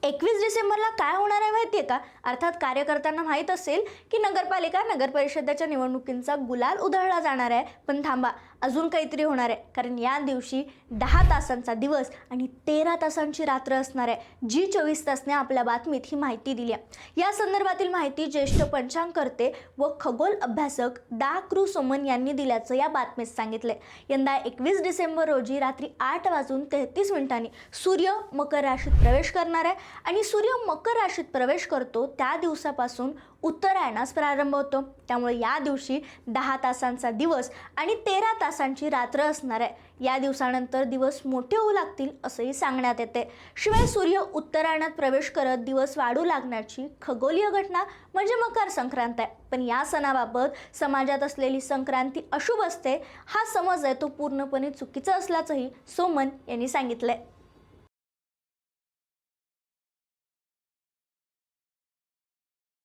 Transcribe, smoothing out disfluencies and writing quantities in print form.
21 डिसेंबरला काय होणार आहे माहितीये का? अर्थात कार्यकर्त्यांना माहीत असेल की नगरपालिका नगरपरिषदेच्या निवडणुकींचा गुलाल उधळला जाणार आहे. पण थांबा, अजून काहीतरी होणार आहे. कारण या दिवशी 10 तासांचा दिवस आणि 13 तासांची रात्र असणार आहे. जी 24 तासने आपल्या बातमीत ही माहिती दिली आहे. या संदर्भातील माहिती ज्येष्ठ पंचांगकर्ते व खगोल अभ्यासक डा. कृ. सोमन यांनी दिल्याचं या बातमीत सांगितलंय. यंदा 21 डिसेंबर रोजी रात्री 8:33 सूर्य मकर राशीत प्रवेश करणार आहे आणि सूर्य मकर राशीत प्रवेश करतो त्या दिवसापासून उत्तरायणास प्रारंभ होतो. त्यामुळे या दिवशी 10 तासांचा दिवस आणि 13 तासांची रात्र असणार आहे. या दिवसानंतर दिवस मोठे होऊ लागतील असंही सांगण्यात येते. शिवाय सूर्य उत्तरायणात प्रवेश करत दिवस वाढू लागण्याची खगोलीय घटना म्हणजे मकर संक्रांत आहे. पण या सणाबाबत समाजात असलेली संक्रांती अशुभ असते हा समज आहे तो पूर्णपणे चुकीचा असल्याचंही सोमन यांनी सांगितलंय.